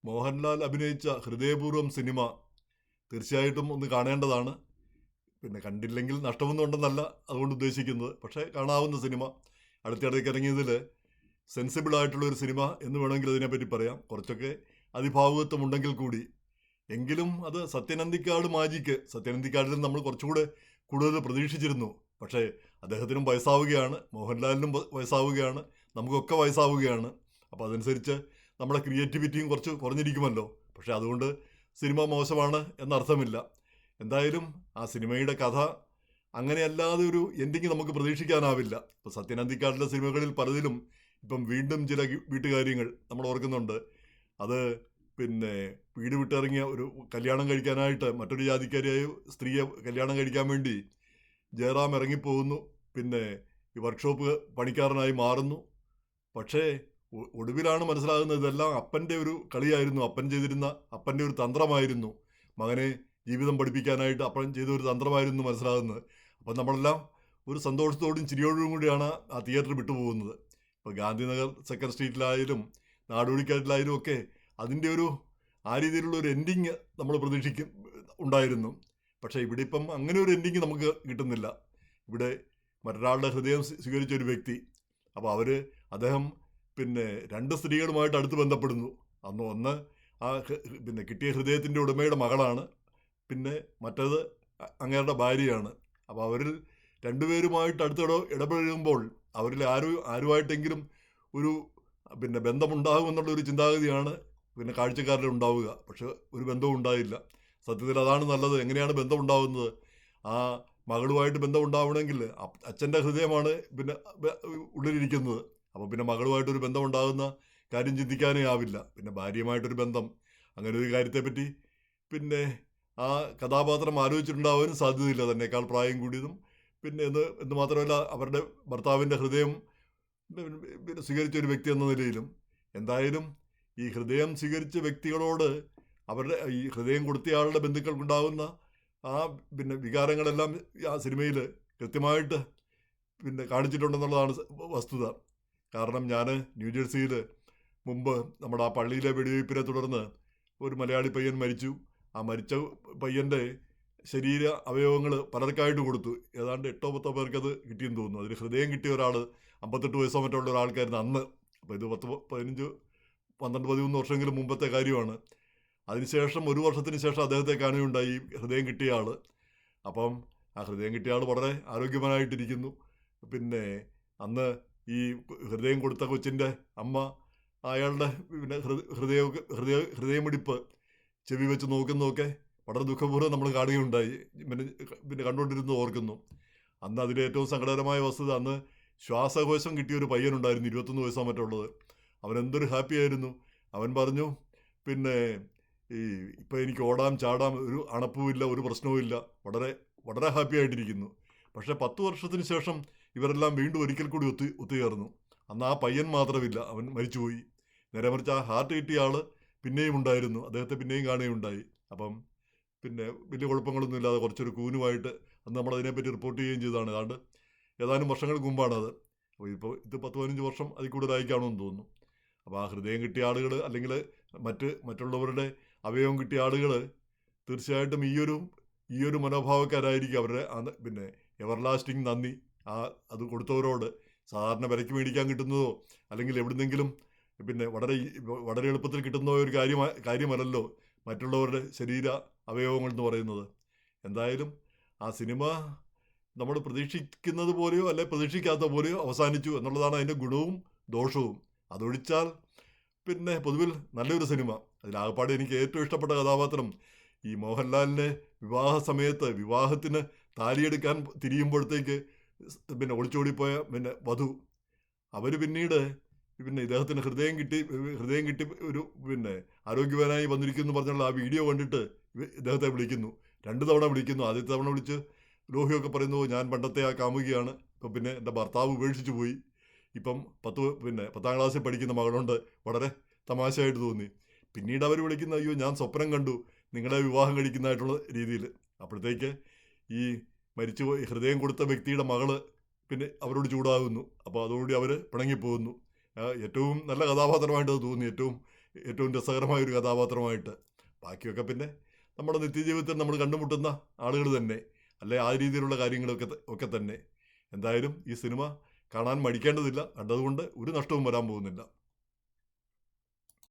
മോഹൻലാൽ അഭിനയിച്ച ഹൃദയപൂർവ്വം സിനിമ തീർച്ചയായിട്ടും ഒന്ന് കാണേണ്ടതാണ്. പിന്നെ കണ്ടില്ലെങ്കിൽ നഷ്ടമൊന്നും ഉണ്ടെന്നല്ല അതുകൊണ്ട് ഉദ്ദേശിക്കുന്നത്. പക്ഷേ കാണാവുന്ന സിനിമ. അടുത്തിടയ്ക്ക് ഇറങ്ങിയതിൽ സെൻസിബിൾ ആയിട്ടുള്ള ഒരു സിനിമ എന്ന് വേണമെങ്കിൽ അതിനെപ്പറ്റി പറയാം. കുറച്ചൊക്കെ അതിഭാവുകത്വം ഉണ്ടെങ്കിൽ കൂടി, എങ്കിലും അത് സത്യനന്ദിക്കാട് മാജിക്ക്. സത്യനന്ദിക്കാടിൽ നമ്മൾ കുറച്ചുകൂടെ കൂടുതൽ പ്രതീക്ഷിച്ചിരുന്നു. പക്ഷേ അദ്ദേഹത്തിനും വയസ്സാവുകയാണ്, മോഹൻലാലിനും വയസ്സാവുകയാണ്, നമുക്കൊക്കെ വയസ്സാവുകയാണ്. അപ്പോൾ അതനുസരിച്ച് നമ്മുടെ ക്രിയേറ്റിവിറ്റിയും കുറച്ച് കുറഞ്ഞിരിക്കുമല്ലോ. പക്ഷേ അതുകൊണ്ട് സിനിമ മോശമാണ് എന്നർത്ഥമില്ല. എന്തായാലും ആ സിനിമയുടെ കഥ അങ്ങനെയല്ലാതെ ഒരു എൻഡിങ് നമുക്ക് പ്രതീക്ഷിക്കാനാവില്ല. ഇപ്പോൾ സത്യനന്ദിക്കാടിലെ സിനിമകളിൽ പലതിലും ഇപ്പം വീണ്ടും ചില വീട്ടുകാര്യങ്ങൾ നമ്മൾ ഓർക്കുന്നുണ്ട്. അത് പിന്നെ വീട് വിട്ടിറങ്ങിയ ഒരു കല്യാണം കഴിക്കാനായിട്ട് മറ്റൊരു ജാതിക്കാരിയായ സ്ത്രീയെ കല്യാണം കഴിക്കാൻ വേണ്ടി ജയറാം ഇറങ്ങിപ്പോകുന്നു. പിന്നെ ഈ വർക്ക്ഷോപ്പ് പണിക്കാരനായി മാറുന്നു. പക്ഷേ ഒടുവിലാണ് മനസ്സിലാകുന്നത് ഇതെല്ലാം അപ്പൻ്റെ ഒരു കളിയായിരുന്നു. അപ്പൻ ചെയ്തിരുന്ന അപ്പൻ്റെ ഒരു തന്ത്രമായിരുന്നു. മകനെ ജീവിതം പഠിപ്പിക്കാനായിട്ട് അപ്പൻ ചെയ്ത ഒരു തന്ത്രമായിരുന്നു മനസ്സിലാകുന്നത്. അപ്പം നമ്മളെല്ലാം ഒരു സന്തോഷത്തോടും ചിരിയോടും കൂടിയാണ് ആ തിയേറ്റർ വിട്ടുപോകുന്നത്. ഇപ്പോൾ ഗാന്ധിനഗർ സെക്കൻഡ് സ്ട്രീറ്റിലായാലും നാടോടിക്കാട്ടിലായാലും ഒക്കെ അതിൻ്റെ ഒരു ആ രീതിയിലുള്ള ഒരു എൻഡിങ് നമ്മൾ പ്രതീക്ഷിക്കും ഉണ്ടായിരുന്നു. പക്ഷേ ഇവിടെ ഇപ്പം അങ്ങനെ ഒരു എൻഡിങ് നമുക്ക് കിട്ടുന്നില്ല. ഇവിടെ മറ്റൊരാളുടെ ഹൃദയം സ്വീകരിച്ച ഒരു വ്യക്തി. അപ്പോൾ അദ്ദേഹം പിന്നെ രണ്ട് സ്ത്രീകളുമായിട്ട് അടുത്ത് ബന്ധപ്പെടുന്നു. ഒന്ന് ആ പിന്നെ കിട്ടിയ ഹൃദയത്തിൻ്റെ ഉടമയുടെ മകളാണ്, പിന്നെ മറ്റേത് അങ്ങേരുടെ ഭാര്യയാണ്. അപ്പോൾ അവരിൽ രണ്ടുപേരുമായിട്ട് അടുത്തിടെ ഇടപഴകുമ്പോൾ അവരിൽ ആരുമായിട്ടെങ്കിലും ഒരു പിന്നെ ബന്ധമുണ്ടാകുമെന്നുള്ളൊരു ചിന്താഗതിയാണ് പിന്നെ കാഴ്ചക്കാരിൽ ഉണ്ടാവുക. പക്ഷെ ഒരു ബന്ധവും ഉണ്ടായില്ല. സത്യത്തിൽ അതാണ് നല്ലത്. എങ്ങനെയാണ് ബന്ധം ഉണ്ടാകുന്നത്? ആ മകളുമായിട്ട് ബന്ധം ഉണ്ടാവണമെങ്കിൽ അച്ഛൻ്റെ ഹൃദയമാണ് പിന്നെ ഉള്ളിലിരിക്കുന്നത്. അപ്പോൾ പിന്നെ മകളുമായിട്ടൊരു ബന്ധം ഉണ്ടാകുന്ന കാര്യം ചിന്തിക്കാനേ ആവില്ല. പിന്നെ ഭാര്യയുമായിട്ടൊരു ബന്ധം, അങ്ങനെ ഒരു കാര്യത്തെപ്പറ്റി പിന്നെ ആ കഥാപാത്രം ആലോചിച്ചിട്ടുണ്ടാവാനും സാധ്യതയില്ല. തന്നെക്കാൾ പ്രായം കൂടിയതും പിന്നെ എന്ന് മാത്രമല്ല അവരുടെ ഭർത്താവിൻ്റെ ഹൃദയം പിന്നെ സ്വീകരിച്ച ഒരു വ്യക്തി എന്ന നിലയിലും. എന്തായാലും ഈ ഹൃദയം സ്വീകരിച്ച വ്യക്തികളോട് അവരുടെ ഈ ഹൃദയം കൊടുത്തയാളുടെ ബന്ധുക്കൾക്കുണ്ടാകുന്ന ആ പിന്നെ വികാരങ്ങളെല്ലാം ആ സിനിമയിൽ കൃത്യമായിട്ട് പിന്നെ കാണിച്ചിട്ടുണ്ടെന്നുള്ളതാണ് വസ്തുത. കാരണം ഞാൻ ന്യൂജേഴ്സിയിൽ മുമ്പ് നമ്മുടെ ആ പള്ളിയിലെ വെടിവയ്പ്പിനെ തുടർന്ന് ഒരു മലയാളി പയ്യൻ മരിച്ചു. ആ മരിച്ച പയ്യൻ്റെ ശരീര അവയവങ്ങൾ പലർക്കായിട്ട് കൊടുത്തു. ഏതാണ്ട് 8-10 പേർക്കത് കിട്ടിയെന്ന് തോന്നുന്നു. അതിൽ ഹൃദയം കിട്ടിയ ഒരാൾ 58 വയസ്സോ മറ്റുള്ള ഒരാൾക്കായിരുന്നു അന്ന്. അപ്പോൾ ഇത് 15-13 വർഷമെങ്കിലും മുമ്പത്തെ കാര്യമാണ്. അതിനുശേഷം 1 വർഷത്തിന് ശേഷം അദ്ദേഹത്തെ കാണുകയുണ്ടായി ഹൃദയം കിട്ടിയ ആൾ. അപ്പം ആ ഹൃദയം കിട്ടിയ ആൾ വളരെ ആരോഗ്യവാനായിട്ടിരിക്കുന്നു. പിന്നെ അന്ന് ഈ ഹൃദയം കൊടുത്ത കൊച്ചിൻ്റെ അമ്മ അയാളുടെ പിന്നെ ഹൃദയമിടിപ്പ് ചെവി വെച്ച് നോക്കുന്നതൊക്കെ വളരെ ദുഃഖപൂർവ്വം നമ്മൾ കാണുകയുണ്ടായി. പിന്നെ കണ്ടുകൊണ്ടിരുന്നത് ഓർക്കുന്നു. അന്ന് അതിലെ ഏറ്റവും സങ്കടകരമായ വസ്തുത, അന്ന് ശ്വാസകോശം കിട്ടിയൊരു പയ്യനുണ്ടായിരുന്നു, 21 വയസ്സോ മറ്റുള്ളത്. അവൻ എന്തൊരു ഹാപ്പി ആയിരുന്നു. അവൻ പറഞ്ഞു പിന്നെ ഇപ്പം എനിക്ക് ഓടാം ചാടാം, ഒരു അണപ്പുമില്ല, ഒരു പ്രശ്നവുമില്ല, വളരെ വളരെ ഹാപ്പി ആയിട്ടിരിക്കുന്നു. പക്ഷേ 10 വർഷത്തിന് ശേഷം ഇവരെല്ലാം വീണ്ടും ഒരിക്കൽ കൂടി ഒത്തുചേർന്നു. അന്ന് ആ പയ്യൻ മാത്രമില്ല, അവൻ മരിച്ചുപോയി. നേരെ മറിച്ച് ആ ഹാർട്ട് കിട്ടിയ ആൾ പിന്നെയും ഉണ്ടായിരുന്നു. അദ്ദേഹത്തെ പിന്നെയും കാണുകയുണ്ടായി. അപ്പം പിന്നെ വലിയ കുഴപ്പങ്ങളൊന്നും ഇല്ലാതെ കുറച്ചൊരു കൂനുമായിട്ട് അന്ന് നമ്മളതിനെപ്പറ്റി റിപ്പോർട്ട് ചെയ്യുകയും ചെയ്തതാണ്. ഏതാണ്ട് ഏതാനും വർഷങ്ങൾക്ക് മുമ്പാണത്. അപ്പോൾ ഇത് 10-15 വർഷം അതിൽ കൂടുതലായി കാണുമെന്ന് തോന്നുന്നു. അപ്പോൾ ആ ഹൃദയം കിട്ടിയ ആളുകൾ അല്ലെങ്കിൽ മറ്റുള്ളവരുടെ അവയവം കിട്ടിയ ആളുകൾ തീർച്ചയായിട്ടും ഈയൊരു മനോഭാവക്കാരായിരിക്കും. അവരുടെ പിന്നെ എവർലാസ്റ്റിംഗ് നന്ദി അത് കൊടുത്തവരോട്. സാധാരണ വിലയ്ക്ക് മേടിക്കാൻ കിട്ടുന്നതോ അല്ലെങ്കിൽ എവിടുന്നെങ്കിലും പിന്നെ വളരെ എളുപ്പത്തിൽ കിട്ടുന്ന ഒരു കാര്യമല്ലല്ലോ മറ്റുള്ളവരുടെ ശരീര അവയവങ്ങൾ എന്ന് പറയുന്നത്. എന്തായാലും ആ സിനിമ നമ്മൾ പ്രതീക്ഷിക്കുന്നത് പോലെയോ അല്ലെ പ്രതീക്ഷിക്കാത്ത പോലെയോ അവസാനിച്ചു എന്നുള്ളതാണ് അതിൻ്റെ ഗുണവും ദോഷവും. അതൊഴിച്ചാൽ പിന്നെ പൊതുവിൽ നല്ലൊരു സിനിമ. അതിലാകപ്പാടെ എനിക്ക് ഏറ്റവും ഇഷ്ടപ്പെട്ട കഥാപാത്രം ഈ മോഹൻലാലിൻ്റെ വിവാഹ സമയത്ത് വിവാഹത്തിന് താലിയെടുക്കാൻ തിരിയുമ്പോഴത്തേക്ക് പിന്നെ ഒളിച്ചോടിപ്പോയ പിന്നെ വധു, അവർ പിന്നീട് പിന്നെ ഇദ്ദേഹത്തിന് ഹൃദയം കിട്ടി ഒരു പിന്നെ ആരോഗ്യവാനായി വന്നിരിക്കുന്നു പറഞ്ഞുള്ള ആ വീഡിയോ കണ്ടിട്ട് ഇദ്ദേഹത്തെ വിളിക്കുന്നു. 2 തവണ വിളിക്കുന്നു. ആദ്യത്തെ തവണ വിളിച്ച് ലോഹിയൊക്കെ പറയുന്നു, ഞാൻ പണ്ടത്തെ ആ കാമുകിയാണ്, ഇപ്പം പിന്നെ എൻ്റെ ഭർത്താവ് ഉപേക്ഷിച്ച് പോയി, ഇപ്പം 10ാം ക്ലാസ്സിൽ പഠിക്കുന്ന മകളുണ്ട്, വളരെ തമാശയായിട്ട് തോന്നി. പിന്നീട് അവർ വിളിക്കുന്ന, അയ്യോ ഞാൻ സ്വപ്നം കണ്ടു നിങ്ങളെ വിവാഹം കഴിക്കുന്നതായിട്ടുള്ള രീതിയിൽ. അപ്പോഴത്തേക്ക് ഈ മരിച്ചുപോയി ഹൃദയം കൊടുത്ത വ്യക്തിയുടെ മകള് പിന്നെ അവരോട് ചൂടാകുന്നു. അപ്പോൾ അതോടുകൂടി അവർ പിണങ്ങിപ്പോകുന്നു. ഏറ്റവും നല്ല കഥാപാത്രമായിട്ട് അത് തോന്നി. ഏറ്റവും ഏറ്റവും രസകരമായ ഒരു കഥാപാത്രമായിട്ട്. ബാക്കിയൊക്കെ പിന്നെ നമ്മുടെ നിത്യജീവിതത്തിൽ നമ്മൾ കണ്ടുമുട്ടുന്ന ആളുകൾ തന്നെ, അല്ലെ ആ രീതിയിലുള്ള കാര്യങ്ങളൊക്കെ തന്നെ. എന്തായാലും ഈ സിനിമ കാണാൻ മടിക്കേണ്ടതില്ല. കണ്ടതുകൊണ്ട് ഒരു നഷ്ടവും വരാൻ പോകുന്നില്ല.